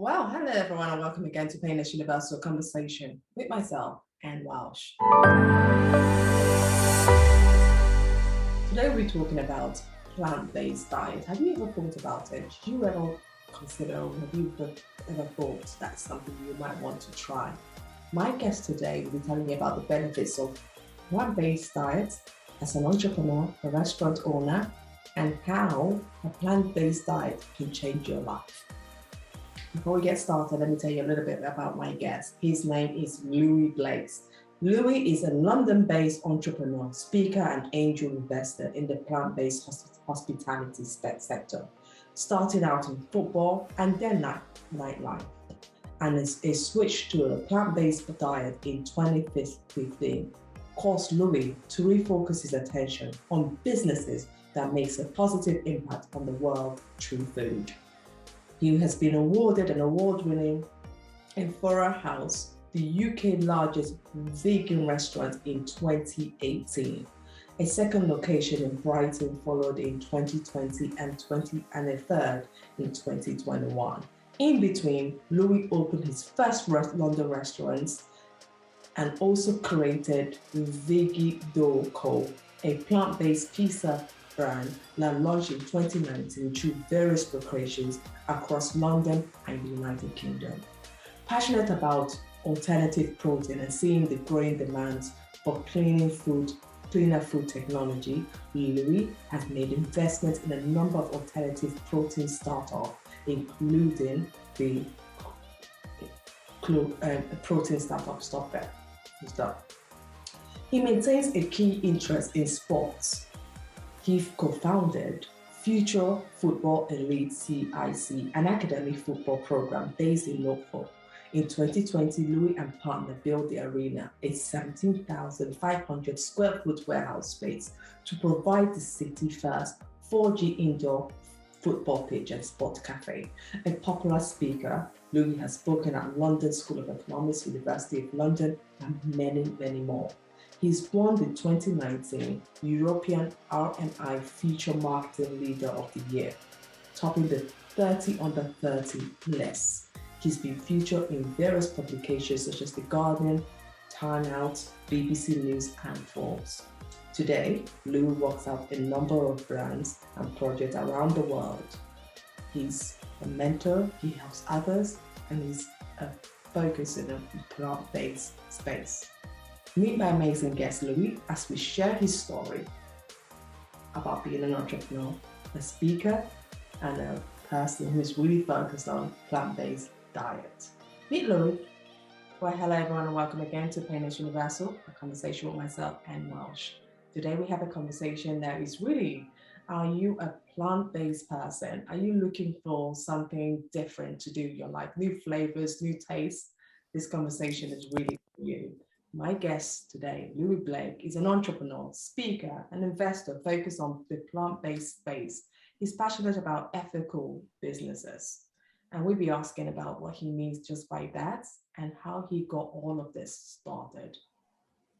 Well, hello everyone, and welcome again to Painless Universal Conversation with myself and Welsh. Today we're talking about plant-based diet. Have you ever thought about it? Did you ever consider, or have you ever thought that's something you might want to try? My guest today will be telling me about the benefits of plant-based diets as an entrepreneur, a restaurant owner, and how a plant-based diet can change your life. Before we get started, let me tell you a little bit about my guest. His name is Loui Blake. Loui is a London-based entrepreneur, speaker, and angel investor in the plant-based hospitality sector. Started out in football and then nightlife, and a switch to a plant-based diet in 2015 caused Loui to refocus his attention on businesses that makes a positive impact on the world through food. He has been awarded an award-winning Enfora House, the UK's largest vegan restaurant, in 2018. A second location in Brighton followed in 2020 and a third in 2021. In between, Loui opened his first London restaurants and also created Veggie Dough Co., a plant-based pizza brand that launched in 2019 through various locations across London and the United Kingdom. Passionate about alternative protein and seeing the growing demands for cleaner food technology, Loui has made investments in a number of alternative protein startups, including the protein startup Stop. He maintains a key interest in sports. He co-founded Future Football Elite CIC, an academic football program based in Norfolk. In 2020, Loui and partner built the arena, a 17,500 square foot warehouse space, to provide the city's first 4G indoor football pitch and sport cafe. A popular speaker, Loui has spoken at London School of Economics, University of London, and many, many more. He's won the 2019 European RMI Future Marketing Leader of the Year, topping the 30 under 30 list. He's been featured in various publications such as The Guardian, Time Out, BBC News, and Forbes. Today, Loui works out a number of brands and projects around the world. He's a mentor, he helps others, and he's focused in a plant-based space. Meet my amazing guest, Loui, as we share his story about being an entrepreneur, a speaker, and a person who's really focused on plant-based diet. Meet Loui. Well, hello everyone, and welcome again to Painless Universal, a conversation with myself and Welsh. Today we have a conversation that is really, are you a plant-based person? Are you looking for something different to do in your life? New flavors, new tastes? This conversation is really for you. My guest today, Loui Blake, is an entrepreneur, speaker, and investor focused on the plant-based space. He's passionate about ethical businesses. And we'll be asking about what he means just by that and how he got all of this started.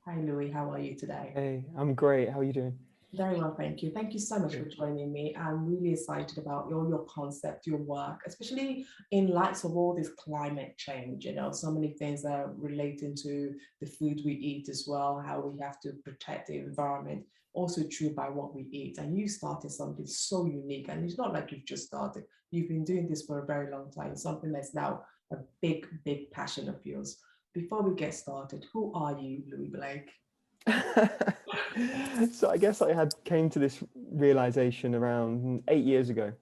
Hi, Loui, how are you today? Hey, I'm great. How are you doing? Very well, thank you. Thank you so much for joining me. I'm really excited about your concept, your work, especially in light of all this climate change. You know, so many things are relating to the food we eat as well, how we have to protect the environment, also true by what we eat. And you started something so unique, and it's not like you've just started. You've been doing this for a very long time, something that's now a big, big passion of yours. Before we get started, who are you, Loui Blake? So I guess I came to this realization around 8 years ago.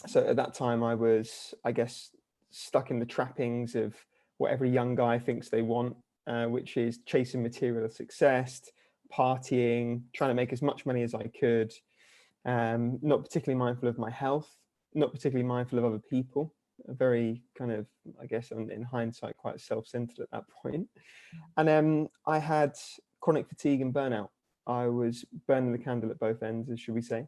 So at that time I was, I guess, stuck in the trappings of what every young guy thinks they want, which is chasing material success, partying, trying to make as much money as I could, not particularly mindful of my health, not particularly mindful of other people, very kind of, I guess, in hindsight, quite self-centered at that point. And I had chronic fatigue and burnout. I was burning the candle at both ends, should we say.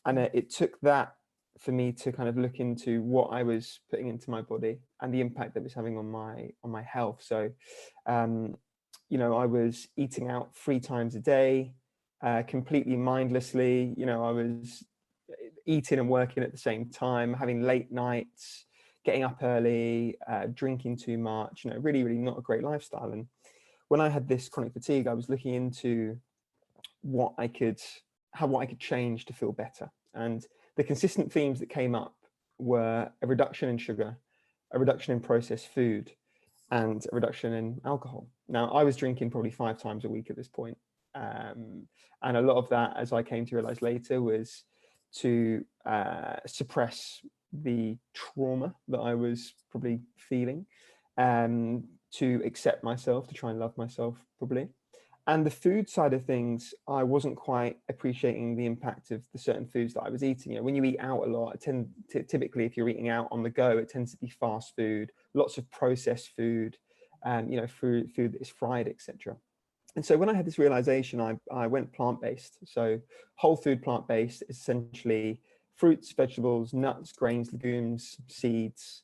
And it took that for me to kind of look into what I was putting into my body and the impact that it was having on my health. So, I was eating out 3 times a day, completely mindlessly. I was eating and working at the same time, having late nights, getting up early, drinking too much, really, really not a great lifestyle. And when I had this chronic fatigue, I was looking into what I could change to feel better. And the consistent themes that came up were a reduction in sugar, a reduction in processed food, and a reduction in alcohol. Now, I was drinking probably 5 times a week at this point. And a lot of that, as I came to realize later, was to suppress the trauma that I was probably feeling, to accept myself, to try and love myself probably. And the food side of things, I wasn't quite appreciating the impact of the certain foods that I was eating. When you eat out a lot, typically if you're eating out on the go, it tends to be fast food, lots of processed food, food that is fried, etc. And so when I had this realization, I went plant-based. So whole food plant-based is essentially fruits, vegetables, nuts, grains, legumes, seeds,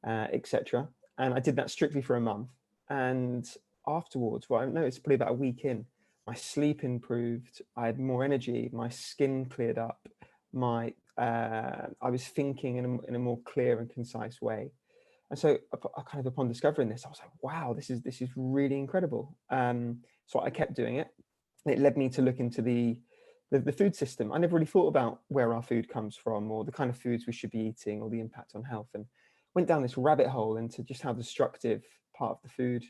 etc. And I did that strictly for a month. And afterwards, well, I don't know, it's probably about a week in, my sleep improved, I had more energy, my skin cleared up, I was thinking in a more clear and concise way. And so I kind of, upon discovering this, I was like, wow, this is really incredible. So I kept doing it. It led me to look into the food system. I never really thought about where our food comes from or the kind of foods we should be eating or the impact on health, and went down this rabbit hole into just how destructive part of the food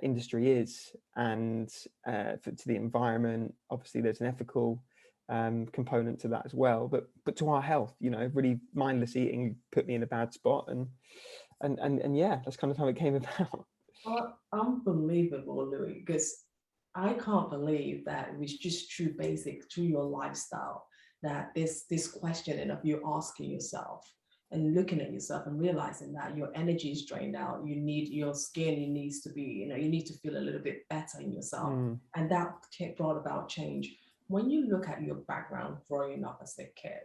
industry is, and to the environment. Obviously there's an ethical component to that as well, but to our health, really mindless eating put me in a bad spot, and yeah, that's kind of how it came about. Unbelievable, Louis, because I can't believe that it was just through your lifestyle, that this questioning of you asking yourself and looking at yourself and realizing that your energy is drained out, you need your skin, it needs to be, you need to feel a little bit better in yourself. And that brought about change. When you look at your background growing up as a kid,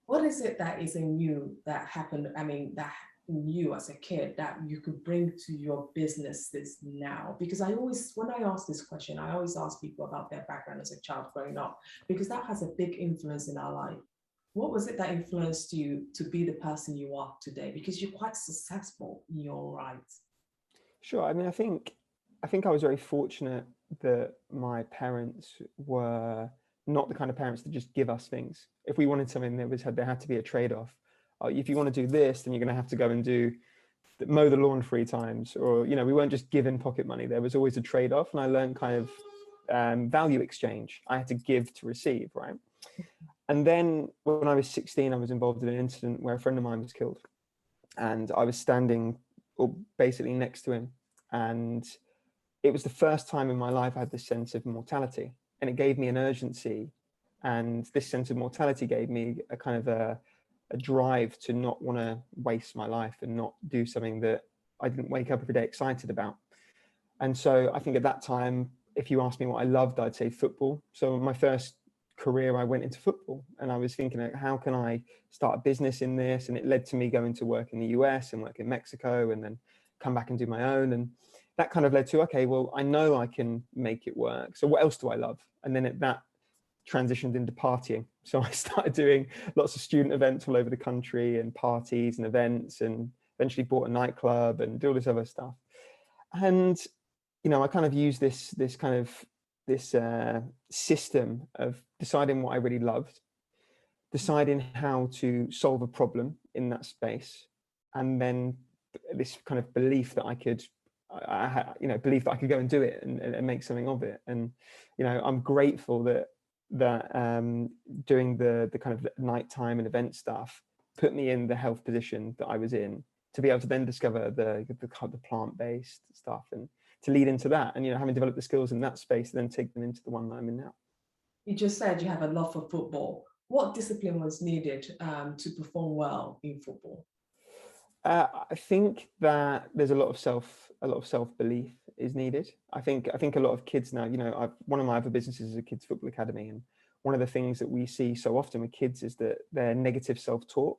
what is it that is in you that happened? I mean, that in you as a kid that you could bring to your businesses now? Because when I ask this question, I always ask people about their background as a child growing up, because that has a big influence in our life. What was it that influenced you to be the person you are today? Because you're quite successful in your own right. Sure. I mean, I think I was very fortunate that my parents were not the kind of parents that just give us things. If we wanted something, there had to be a trade-off. If you want to do this, then you're going to have to go and mow the lawn 3 times, or we weren't just given pocket money. There was always a trade-off, and I learned kind of value exchange. I had to give to receive, right? And then when I was 16, I was involved in an incident where a friend of mine was killed, and I was standing basically next to him, and it was the first time in my life I had this sense of mortality, and it gave me an urgency, and this sense of mortality gave me a kind of a drive to not want to waste my life and not do something that I didn't wake up every day excited about. And so I think at that time, if you asked me what I loved, I'd say football. So my first career, I went into football, and I was thinking, how can I start a business in this? And it led to me going to work in the US and work in Mexico, and then come back and do my own. And that kind of led to, okay, well, I know I can make it work. So what else do I love? And then that transitioned into partying. So I started doing lots of student events all over the country, and parties and events, and eventually bought a nightclub and do all this other stuff. And, I kind of used this system of deciding what I really loved, deciding how to solve a problem in that space, and then this kind of belief that I could go and do it and make something of it. And I'm grateful that doing the kind of nighttime and event stuff put me in the health position that I was in, to be able to then discover the plant-based stuff, and to lead into that, and having developed the skills in that space, then take them into the one that I'm in now. You just said you have a love for football. What discipline was needed to perform well in football? I think that there's a lot of self-belief is needed. I think a lot of kids now, one of my other businesses is a kids football academy, and one of the things that we see so often with kids is that their negative self-talk.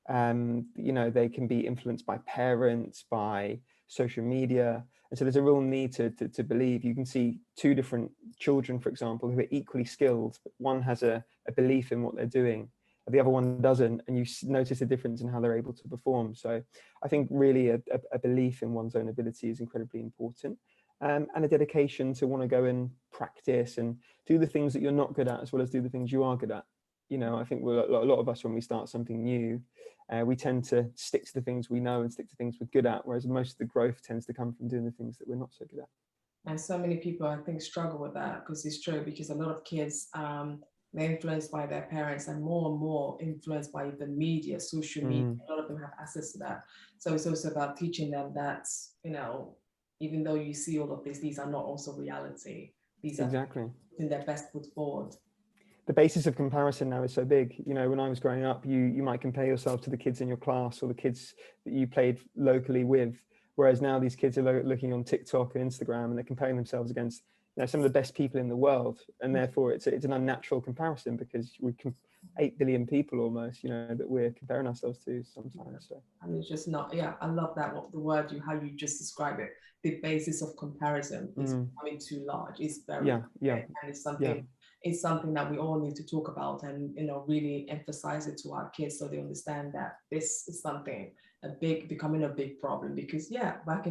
They can be influenced by parents, by social media, and so there's a real need to believe. You can see 2 different children, for example, who are equally skilled, but one has a belief in what they're doing, the other one doesn't, and you notice a difference in how they're able to perform. So I think really a belief in one's own ability is incredibly important, and a dedication to want to go and practice and do the things that you're not good at as well as do the things you are good at. You know, I think a lot of us, when we start something new, we tend to stick to the things we know and stick to things we're good at, whereas most of the growth tends to come from doing the things that we're not so good at. And so many people, I think, struggle with that, because it's true, because a lot of kids, they're influenced by their parents, and more influenced by the media, social media. A lot of them have access to that. So it's also about teaching them that, you know, even though you see all of these are not also reality. These are Exactly putting their best foot forward. The basis of comparison now is so big. You know, when I was growing up, you might compare yourself to the kids in your class or the kids that you played locally with. Whereas now these kids are looking on TikTok and Instagram, and they're comparing themselves against, you know, some of the best people in the world. And therefore it's an unnatural comparison, because we can 8 billion people almost, you know, that we're comparing ourselves to sometimes. So. And it's just not, yeah, I love that, what the word how you just describe it. The basis of comparison is becoming too large. It's very, and it's something, it's something that we all need to talk about, and, you know, really emphasize it to our kids, so they understand that this is something becoming a big problem. Because back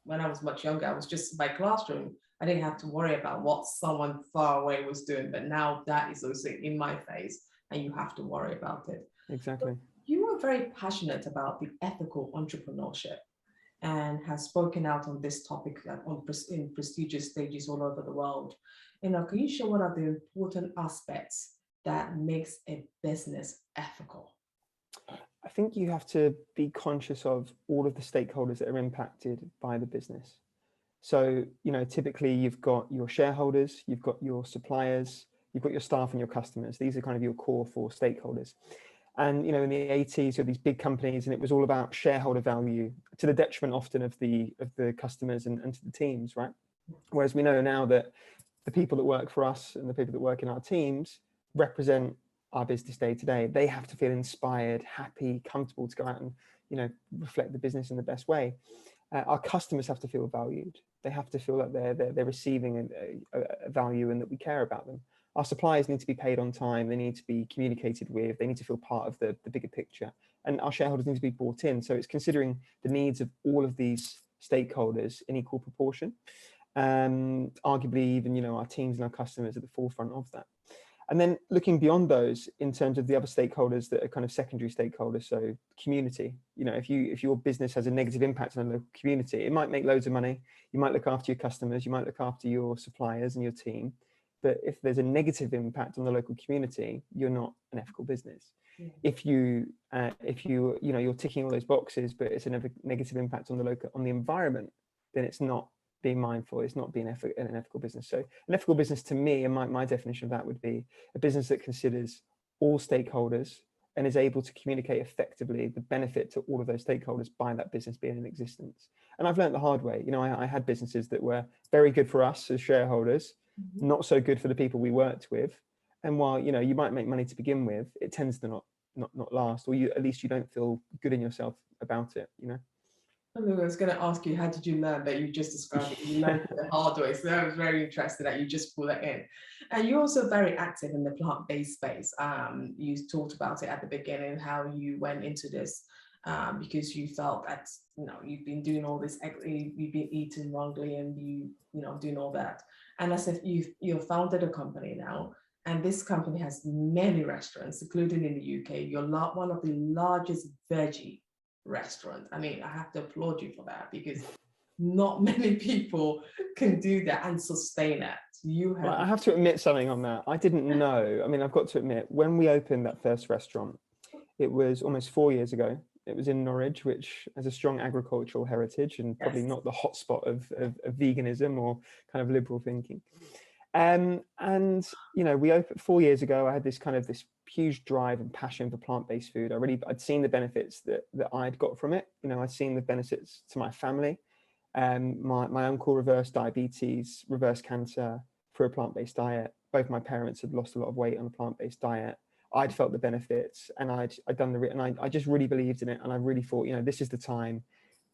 when I was much younger, I was just my classroom. I didn't have to worry about what someone far away was doing, but now that is also in my face, and you have to worry about it. Exactly. You are very passionate about the ethical entrepreneurship, and has spoken out on this topic in prestigious stages all over the world. You know, can you share what are the important aspects that makes a business ethical? I think you have to be conscious of all of the stakeholders that are impacted by the business. So, you know, typically you've got your shareholders, you've got your suppliers, you've got your staff and your customers. These are kind of your core 4 stakeholders. And, you know, in the 80s, you had these big companies, and it was all about shareholder value, to the detriment often of the customers and to the teams, right? Whereas we know now that the people that work for us and the people that work in our teams represent our business day to day. They have to feel inspired, happy, comfortable to go out and, you know, reflect the business in the best way. Our customers have to feel valued. They have to feel that they're receiving a value, and that we care about them. Our suppliers need to be paid on time. They need to be communicated with. They need to feel part of the bigger picture. And our shareholders need to be brought in. So it's considering the needs of all of these stakeholders in equal proportion. Arguably, even, you know, our teams and our customers at the forefront of that. And then looking beyond those in terms of the other stakeholders that are kind of secondary stakeholders, so community. You know, if your business has a negative impact on the local community, it might make loads of money. You might look after your customers, you might look after your suppliers and your team. But if there's a negative impact on the local community, you're not an ethical business. Yeah. If you you know, you're ticking all those boxes, but it's a negative impact on the environment, then it's not being mindful, it's not being an ethical business. So an ethical business, to me, and my definition of that would be a business that considers all stakeholders and is able to communicate effectively the benefit to all of those stakeholders by that business being in existence. And I've learned the hard way. You know, I had businesses that were very good for us as shareholders, not so good for the people we worked with. And while, you know, you might make money to begin with, it tends to not last, or at least you don't feel good in yourself about it, you know. I was going to ask you, how did you learn that? You just described it, you learned it the hard way. So I was very interested that you just pull it in. And you're also very active in the plant-based space. You talked about it at the beginning, how you went into this because you felt that, you know, you've been doing all this, you've been eating wrongly, and you know, doing all that. And I said, you've founded a company now, and this company has many restaurants, including in the UK. You're one of the largest veggie restaurant. I mean, I have to applaud you for that, because not many people can do that and sustain it. Well, I have to admit something on that. I didn't know. I mean, I've got to admit, when we opened that first restaurant, it was almost 4 years ago. It was in Norwich, which has a strong agricultural heritage and probably not the hotspot of veganism or kind of liberal thinking. And, you know, we opened 4 years ago. I had this huge drive and passion for plant-based food. I'd seen the benefits that I'd got from it. You know, I'd seen the benefits to my family. My uncle reversed diabetes, reversed cancer through a plant-based diet. Both my parents had lost a lot of weight on a plant-based diet. I'd felt the benefits, and I'd done and I just really believed in it. And I really thought, you know, this is the time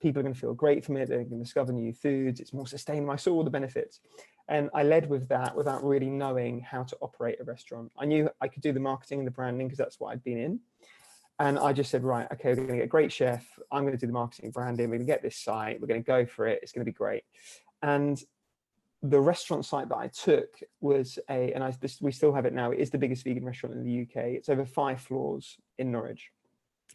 People are going to feel great from it. They're going to discover new foods. It's more sustainable. I saw all the benefits. And I led with that without really knowing how to operate a restaurant. I knew I could do the marketing and the branding because that's what I'd been in. And I just said, right, okay, we're going to get a great chef. I'm going to do the marketing and branding. We're going to get this site. We're going to go for it. It's going to be great. And the restaurant site that I took was we still have it now. It is the biggest vegan restaurant in the UK. It's over 5 floors in Norwich.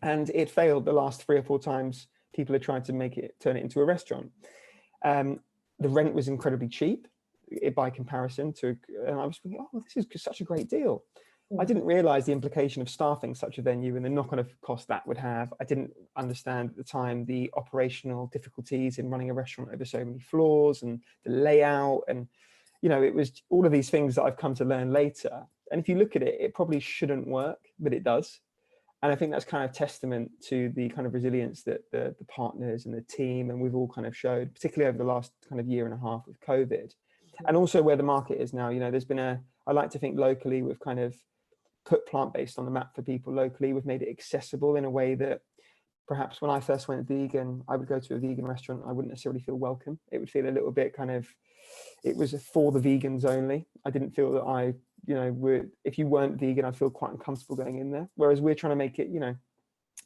And it failed the last 3 or 4 times people had tried to turn it into a restaurant. The rent was incredibly cheap by comparison to, and I was thinking, oh, this is such a great deal. I didn't realize the implication of staffing such a venue and the knock-on cost that would have. I didn't understand at the time the operational difficulties in running a restaurant over so many floors and the layout. And, it was all of these things that I've come to learn later. And if you look at it, it probably shouldn't work, but it does. And I think that's kind of testament to the kind of resilience that the partners and the team and we've all kind of showed, particularly over the last kind of year and a half with COVID. And also where the market is now, there's been I like to think locally we've kind of put plant-based on the map for people locally. We've made it accessible in a way that perhaps when I first went vegan, I would go to a vegan restaurant, I wouldn't necessarily feel welcome. It would feel a little bit it was for the vegans only. I didn't feel that if you weren't vegan, I'd feel quite uncomfortable going in there. Whereas we're trying to make it,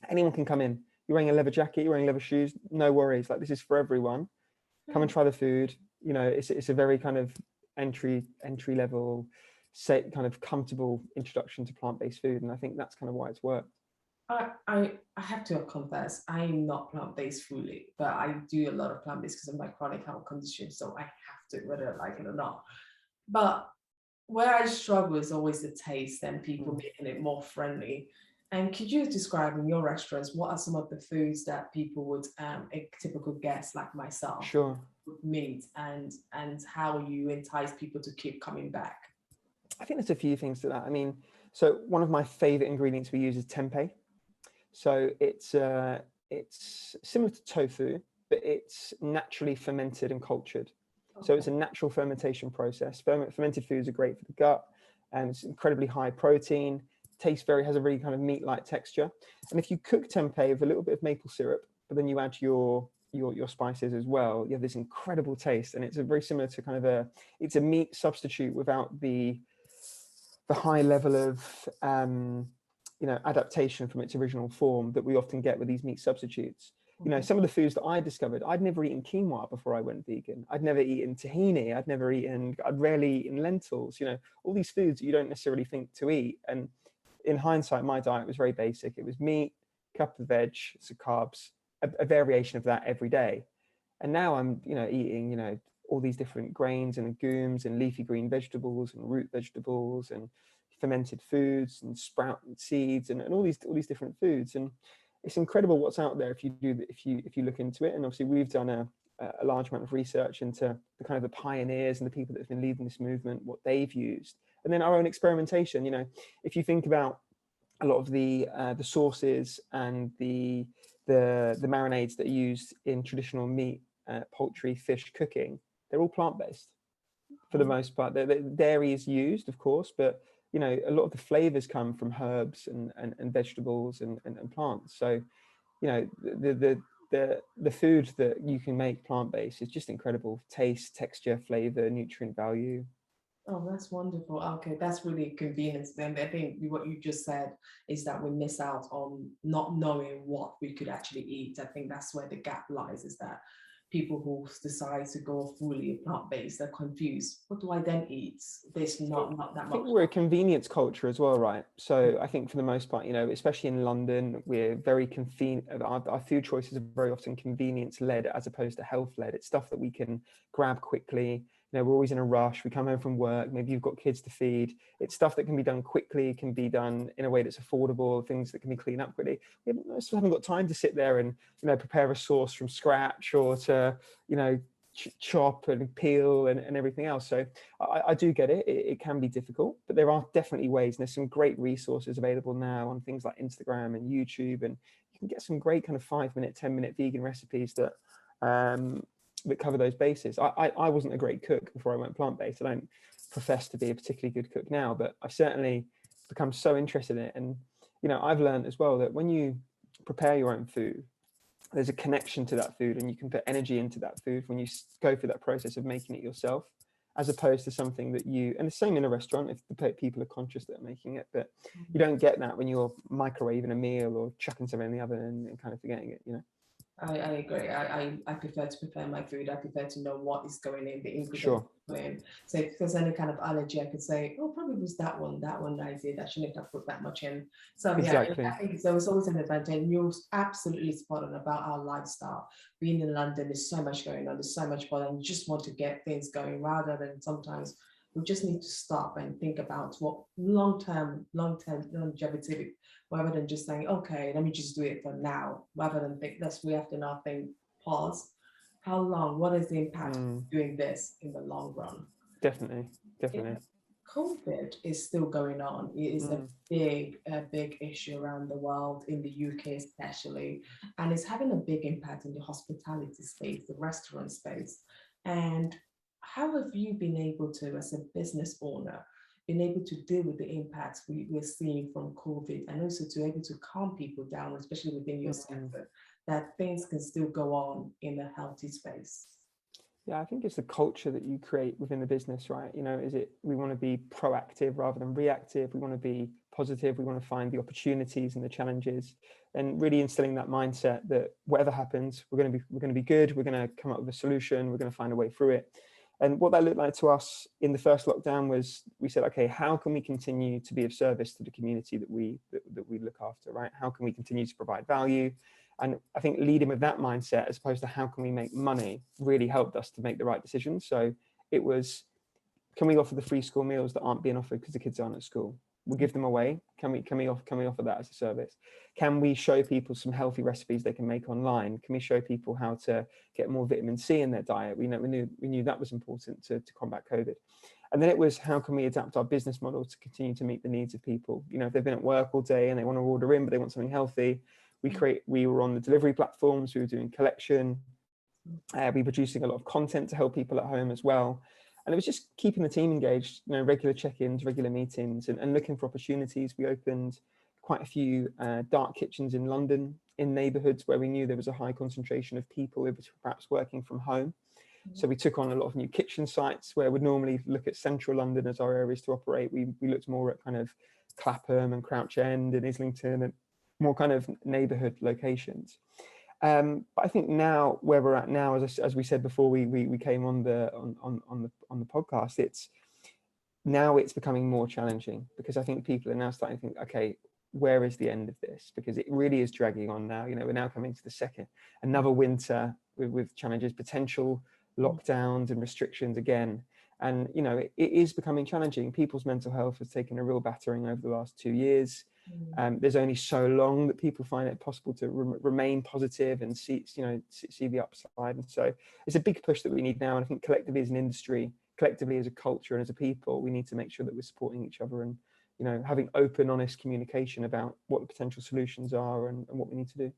anyone can come in. You're wearing a leather jacket, you're wearing leather shoes, no worries. Like, this is for everyone. Come and try the food. It's a very kind of entry level, kind of comfortable introduction to plant-based food. And I think that's kind of why it's worked. I have to confess, I'm not plant-based fully, but I do a lot of plant-based because of my chronic health condition. So I have to, whether I like it or not. But where I struggle is always the taste and people making it more friendly. And could you describe in your restaurants, what are some of the foods that people would, a typical guest like myself, sure, would meet, and how you entice people to keep coming back? I think there's a few things to that. I mean, so one of my favorite ingredients we use is tempeh. So it's similar to tofu, but it's naturally fermented and cultured. Okay. So it's a natural fermentation process. Fermented foods are great for the gut, and it's incredibly high protein. Has a really kind of meat-like texture. And if you cook tempeh with a little bit of maple syrup, but then you add your spices as well, you have this incredible taste. And it's very similar to kind of it's a meat substitute without the high level of adaptation from its original form that we often get with these meat substitutes. Some of the foods that I discovered, I'd never eaten quinoa before I went vegan. I'd never eaten tahini. I'd rarely eaten lentils. All these foods that you don't necessarily think to eat. And in hindsight, my diet was very basic. It was meat, cup of veg, some carbs, a variation of that every day. And now I'm, eating, all these different grains and legumes and leafy green vegetables and root vegetables and fermented foods and sprout seeds and all these different foods. And it's incredible what's out there if you look into it. And obviously we've done a large amount of research into the kind of the pioneers and the people that have been leading this movement, what they've used, and then our own experimentation. If you think about a lot of the sauces and the marinades that are used in traditional meat, poultry, fish cooking, they're all plant-based for the most part. Dairy is used, of course, but a lot of the flavors come from herbs and vegetables and plants. So the food that you can make plant-based is just incredible. Taste, texture, flavor, nutrient value. Oh, that's wonderful. Okay, that's really convenient. Then I think what you just said is that we miss out on not knowing what we could actually eat. I think that's where the gap lies, is that people who decide to go fully plant-based, they're confused. What do I then eat? There's not that much. I think we're a convenience culture as well, right? So I think for the most part, especially in London, we're very convenient. Our food choices are very often convenience-led as opposed to health-led. It's stuff that we can grab quickly. We're always in a rush. We come home from work. Maybe you've got kids to feed. It's stuff that can be done quickly, can be done in a way that's affordable, things that can be cleaned up quickly. We haven't got time to sit there and, prepare a sauce from scratch or to, chop and peel and everything else. So I do get it. It can be difficult, but there are definitely ways. And there's some great resources available now on things like Instagram and YouTube. And you can get some great kind of 5-minute, 10-minute vegan recipes that cover those bases. I wasn't a great cook before I went plant-based. I don't profess to be a particularly good cook now, but I've certainly become so interested in it. And, I've learned as well that when you prepare your own food, there's a connection to that food, and you can put energy into that food when you go through that process of making it yourself, as opposed to something that you, and the same in a restaurant if the people are conscious that are making it, but you don't get that when you're microwaving a meal or chucking something in the oven and kind of forgetting it, you know. I agree. I prefer to prepare my food. I prefer to know what is going in, the ingredients Sure. going in. So if there's any kind of allergy, I could say, oh, probably was that one that I did. I shouldn't have put that much in. So yeah, Exactly. I think there was always an advantage. And you're absolutely spot on about our lifestyle. Being in London, there's so much going on. There's so much fun, and you just want to get things going rather than sometimes we just need to stop and think about what long-term longevity rather than just saying, okay, let me just do it for now, rather than think we have to now think, pause, how long, what is the impact of doing this in the long run? Definitely. Yeah. COVID is still going on. It is a big issue around the world, in the UK especially, and it's having a big impact in the hospitality space, the restaurant space. And how have you been able to, as a business owner, been able to deal with the impacts we're seeing from COVID, and also to able to calm people down, especially within your sector, that things can still go on in a healthy space? Yeah, I think it's the culture that you create within the business, right? You know, we want to be proactive rather than reactive. We want to be positive. We want to find the opportunities and the challenges, and really instilling that mindset that whatever happens, we're going to be good. We're going to come up with a solution. We're going to find a way through it. And what that looked like to us in the first lockdown was, we said, okay, how can we continue to be of service to the community that we look after, right? How can we continue to provide value? And I think leading with that mindset, as opposed to how can we make money, really helped us to make the right decisions. So it was, can we offer the free school meals that aren't being offered because the kids aren't at school? We'll give them away. Can we offer that as a service? Can we show people some healthy recipes they can make online? Can we show people how to get more vitamin C in their diet? We knew that was important to combat COVID. And then it was, how can we adapt our business model to continue to meet the needs of people? You know, if they've been at work all day and they want to order in, but they want something healthy, we were on the delivery platforms, we were doing collection, we were producing a lot of content to help people at home as well. And it was just keeping the team engaged, you know, regular check-ins, regular meetings, and looking for opportunities. We opened quite a few dark kitchens in London, in neighborhoods where we knew there was a high concentration of people who were perhaps working from home. So we took on a lot of new kitchen sites where we'd normally look at central London as our areas to operate. We looked more at kind of Clapham and Crouch End and Islington, and more kind of neighborhood locations. But I think now, where we're at now, as we said before we came on the podcast, it's becoming more challenging, because I think people are now starting to think, okay, where is the end of this? Because it really is dragging on now. You know, we're now coming to another winter with challenges, potential lockdowns and restrictions again. And, you know, it is becoming challenging. People's mental health has taken a real battering over the last 2 years. There's only so long that people find it possible to remain positive and see the upside. And so it's a big push that we need now. And I think collectively as an industry, collectively as a culture and as a people, we need to make sure that we're supporting each other and, you know, having open, honest communication about what the potential solutions are and what we need to do.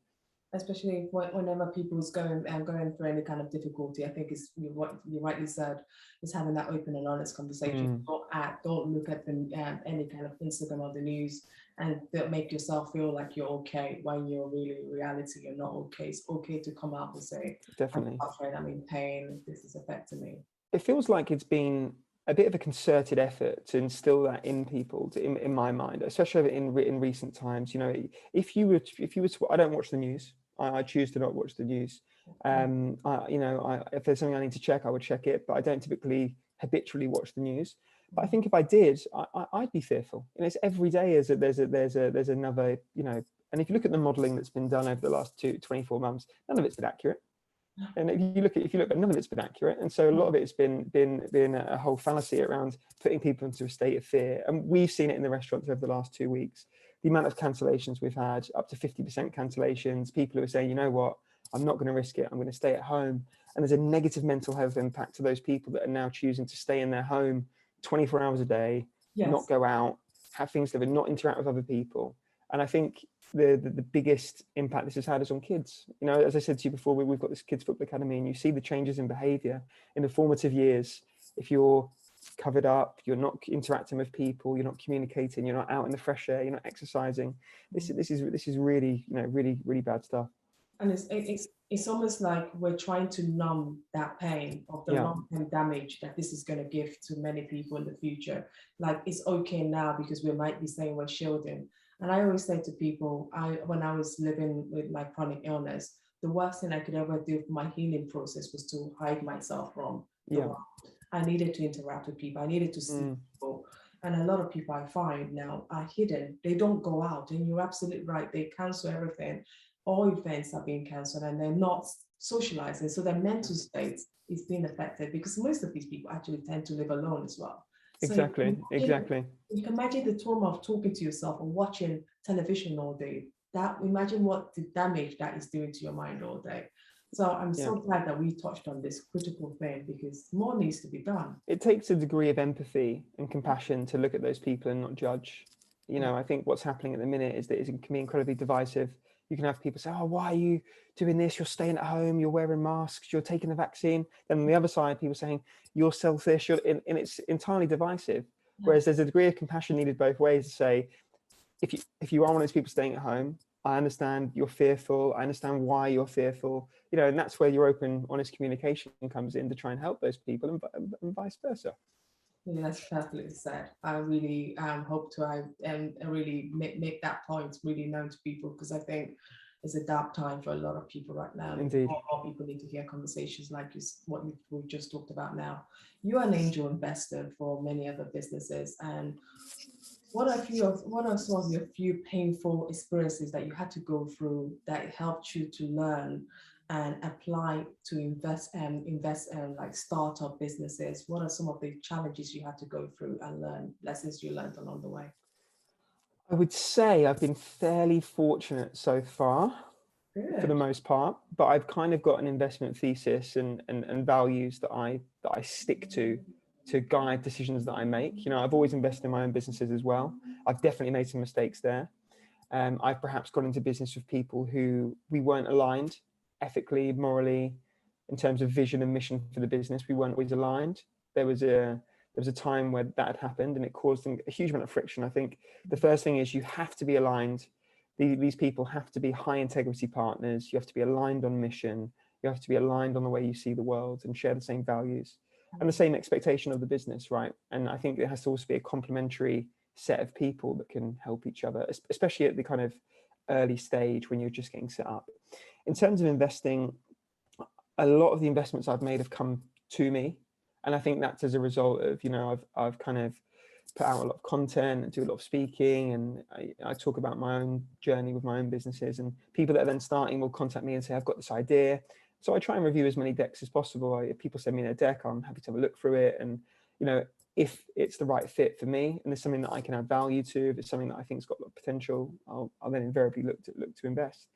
Especially whenever people's going through any kind of difficulty, I think it's what you rightly said, is having that open and honest conversation. Don't look at any kind of Instagram or the news and make yourself feel like you're okay when you're really in reality you're not okay. It's okay to come out and say, definitely, I'm suffering, I'm in pain, this is affecting me. It feels like it's been a bit of a concerted effort to instill that in people, in my mind, especially in recent times. You know, if you were to, I don't watch the news. I choose to not watch the news. If there's something I need to check, I would check it, but I don't typically habitually watch the news. But I think if I did, I'd be fearful. You know, it's every day there's another, you know, and if you look at the modelling that's been done over the last 24 months, none of it's been accurate. And if you look at none of it's been accurate, and so a lot of it's been a whole fallacy around putting people into a state of fear. And we've seen it in the restaurants over the last 2 weeks. The amount of cancellations we've had, up to 50% cancellations. People who are saying, you know what, I'm not going to risk it. I'm going to stay at home. And there's a negative mental health impact to those people that are now choosing to stay in their home 24 hours a day, not go out, have things delivered, not interact with other people. And I think the biggest impact this has had is on kids. You know, as I said to you before, we've got this Kids Football Academy, and you see the changes in behaviour in the formative years. If you're covered up, you're not interacting with people, you're not communicating, you're not out in the fresh air, you're not exercising. This is really, you know, really bad stuff. And it's almost like we're trying to numb that pain of the Yeah. long-term damage that this is going to give to many people in the future. Like it's okay now because we might be saying we're shielding. And I always say to people, when I was living with my chronic illness, the worst thing I could ever do for my healing process was to hide myself from the Yeah. world. I needed to interact with people. I needed to see Mm, people. And a lot of people I find now are hidden. They don't go out. And you're absolutely right. They cancel everything. All events are being cancelled and they're not socializing. So their mental state is being affected because most of these people actually tend to live alone as well. So exactly. Exactly. you can imagine the trauma of talking to yourself or watching television all day. That imagine what the damage that is doing to your mind all day. So I'm Yeah. so glad that we touched on this critical thing because more needs to be done. It takes a degree of empathy and compassion to look at those people and not judge. You Yeah. know, I think what's happening at the minute is that it can be incredibly divisive. You can have people say, "Oh, why are you doing this? You're staying at home. You're wearing masks. You're taking the vaccine." Then on the other side, people saying, "You're selfish." And it's entirely divisive. Yeah. Whereas there's a degree of compassion needed both ways to say, if you are one of those people staying at home, I understand you're fearful. I understand why you're fearful. You know, and that's where your open, honest communication comes in to try and help those people, and vice versa. Yeah, that's perfectly said. I really hope to really make that point really known to people because I think it's a dark time for a lot of people right now. Indeed. More people need to hear conversations like we just talked about now. You're an angel investor for many other businesses, and what are some of your few painful experiences that you had to go through that helped you to learn and apply to invest in like startup businesses? What are some of the challenges you had to go through and learn lessons you learned along the way? I would say I've been fairly fortunate so far for the Good. most part, but I've kind of got an investment thesis and values that I stick to guide decisions that I make. You know, I've always invested in my own businesses as well. I've definitely made some mistakes there. I've perhaps got into business with people who we weren't aligned ethically, morally, in terms of vision and mission for the business. We weren't always aligned. There was a there was a time where that had happened and it caused a huge amount of friction. I think the first thing is you have to be aligned. These people have to be high integrity partners. You have to be aligned on mission. You have to be aligned on the way you see the world and share the same values and the same expectation of the business, right? And I think it has to also be a complementary set of people that can help each other, especially at the kind of early stage when you're just getting set up. In terms of investing, a lot of the investments I've made have come to me. And I think that's as a result of, you know, I've kind of put out a lot of content and do a lot of speaking, and I talk about my own journey with my own businesses, and people that are then starting will contact me and say, I've got this idea. So I try and review as many decks as possible. If people send me their deck, I'm happy to have a look through it. And, you know, if it's the right fit for me and there's something that I can add value to, if it's something that I think's got a lot of potential, I'll then invariably look to invest.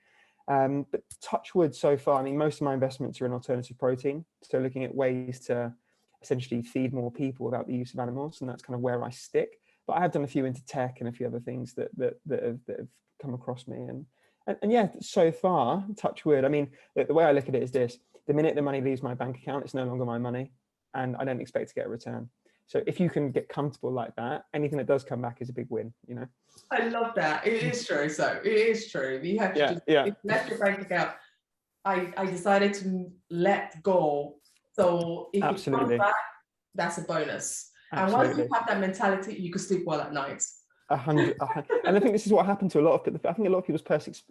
But touch wood so far, I mean, most of my investments are in alternative protein. So looking at ways to essentially feed more people without the use of animals. And that's kind of where I stick. But I have done a few into tech and a few other things that have come across me. And yeah, so far, touch wood. I mean, the way I look at it is this: the minute the money leaves my bank account, it's no longer my money, and I don't expect to get a return. So if you can get comfortable like that, anything that does come back is a big win, you know? I love that. It is true. So it is true. You have to Yeah, just yeah, if you left your bank account. I decided to let go. So if it comes absolutely, back, that's a bonus. And once you absolutely. have that mentality, you can sleep well at night. 100. And I think this is what happened to a lot of people. I think a lot of people's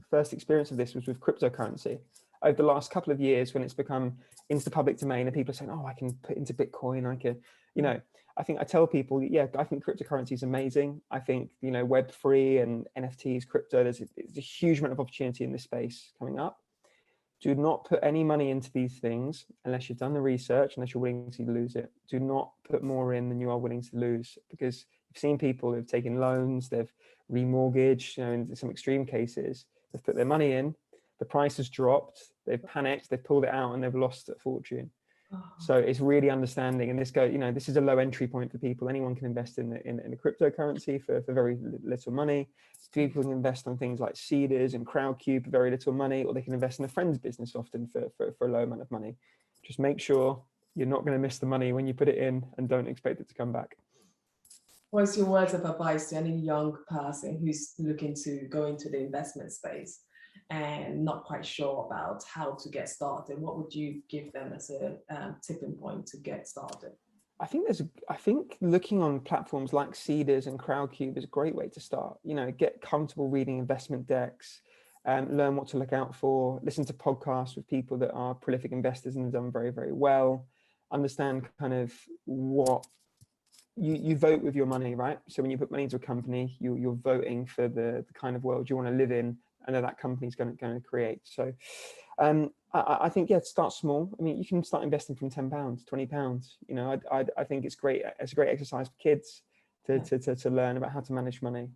first experience of this was with cryptocurrency. Over the last couple of years, when it's become into the public domain and people are saying, oh, I can put into Bitcoin, I can, you know, I think I tell people, yeah, I think cryptocurrency is amazing. I think, you know, Web3 and NFTs, crypto, there's a huge amount of opportunity in this space coming up. Do not put any money into these things unless you've done the research, unless you're willing to lose it. Do not put more in than you are willing to lose, because you've seen people who've taken loans, they've remortgaged, you know, in some extreme cases, they've put their money in, the price has dropped, they've panicked, they've pulled it out and they've lost a fortune. Oh, So it's really understanding, and this is a low entry point for people. Anyone can invest in the cryptocurrency for very little money. People can invest on things like Seeders and Crowdcube for very little money, or they can invest in a friend's business often for a low amount of money. Just make sure you're not going to miss the money when you put it in, and don't expect it to come back. what's your words of advice to any young person who's looking to go into the investment space? and not quite sure about how to get started, what would you give them as a tipping point to get started? I think looking on platforms like Seedrs and Crowdcube is a great way to start. Get comfortable reading investment decks, learn what to look out for, listen to podcasts with people that are prolific investors and have done very, very well, understand kind of what you vote with your money, right? So when you put money into a company, you're voting for the kind of world you want to live in and that company's going to create. So I think, yeah, start small. I mean, you can start investing from £10, £20. I think it's great. It's a great exercise for kids to learn about how to manage money.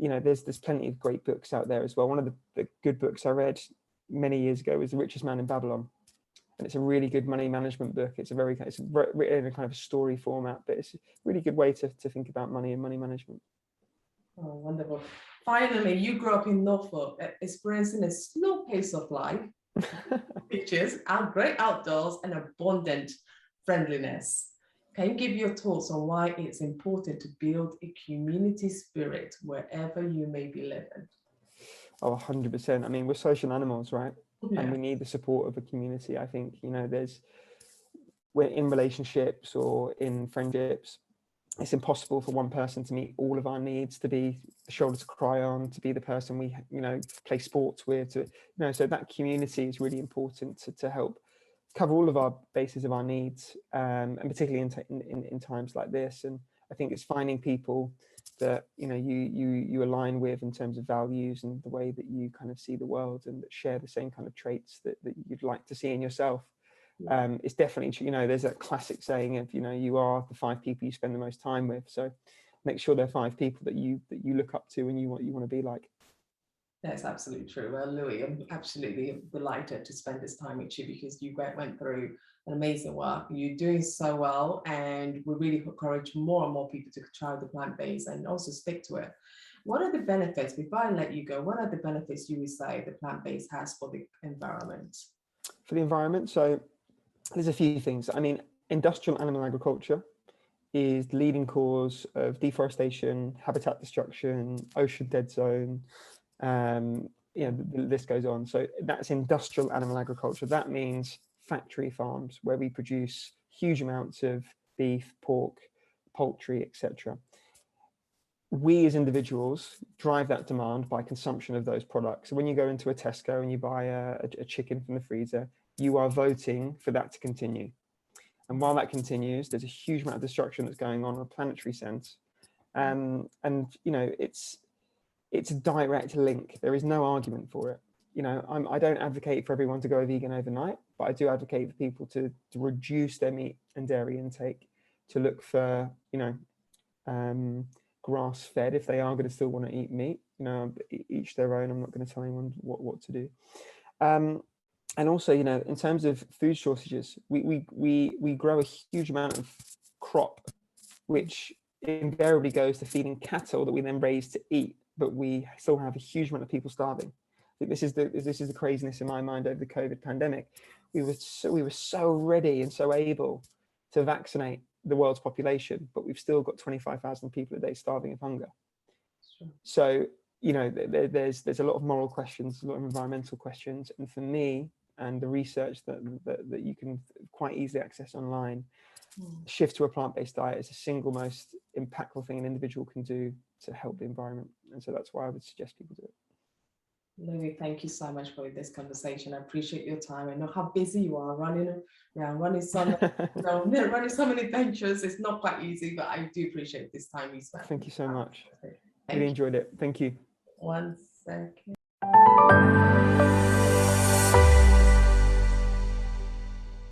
There's plenty of great books out there as well. One of the good books I read many years ago was The Richest Man in Babylon. And it's a really good money management book. It's written in a kind of a story format, but it's a really good way to think about money and money management. Oh, wonderful. Finally, you grew up in Norfolk, experiencing a slow pace of life, beaches, great outdoors, and abundant friendliness. Can you give your thoughts on why it's important to build a community spirit wherever you may be living? Oh, 100%. I mean, we're social animals, right? Yeah. And we need the support of a community. I think, we're in relationships or in friendships, it's impossible for one person to meet all of our needs, to be the shoulder to cry on, to be the person we, play sports with, so that community is really important to help cover all of our bases of our needs, and particularly in times like this. And I think it's finding people that you align with in terms of values and the way that you kind of see the world, and that share the same kind of traits that you'd like to see in yourself. It's definitely, there's a classic saying of, you are the 5 people you spend the most time with. So make sure they're 5 people that you look up to and you want to be like. That's absolutely true. Well, Loui, I'm absolutely delighted to spend this time with you, because you went through an amazing work. You're doing so well, and we really encourage more and more people to try the plant-based and also stick to it. What are the benefits, before I let you go, what are the benefits you would say the plant-based has for the environment? For the environment, so there's a few things. I mean, industrial animal agriculture is the leading cause of deforestation, habitat destruction, ocean dead zone. The list goes on. So that's industrial animal agriculture. That means factory farms where we produce huge amounts of beef, pork, poultry, etc. We as individuals drive that demand by consumption of those products. So when you go into a Tesco and you buy a chicken from the freezer, you are voting for that to continue. And while that continues, there's a huge amount of destruction that's going on a planetary sense. And it's a direct link. There is no argument for it. I don't advocate for everyone to go vegan overnight, but I do advocate for people to reduce their meat and dairy intake, to look for, grass-fed if they are going to still want to eat meat. Each their own. I'm not going to tell anyone what to do. And also, in terms of food shortages, we grow a huge amount of crop, which invariably goes to feeding cattle that we then raise to eat. But we still have a huge amount of people starving. I think this is the craziness in my mind over the COVID pandemic. We were so ready and so able to vaccinate the world's population, but we've still got 25,000 people a day starving of hunger. Sure. So there's a lot of moral questions, a lot of environmental questions, and for me, and the research that you can quite easily access online, shift to a plant-based diet is the single most impactful thing an individual can do to help the environment. And so that's why I would suggest people do it. Loui, thank you so much for this conversation. I appreciate your time. I know how busy you are running so many ventures. It's not quite easy, but I do appreciate this time you spent. Thank you so much. Really enjoyed it. Thank you. 1 second.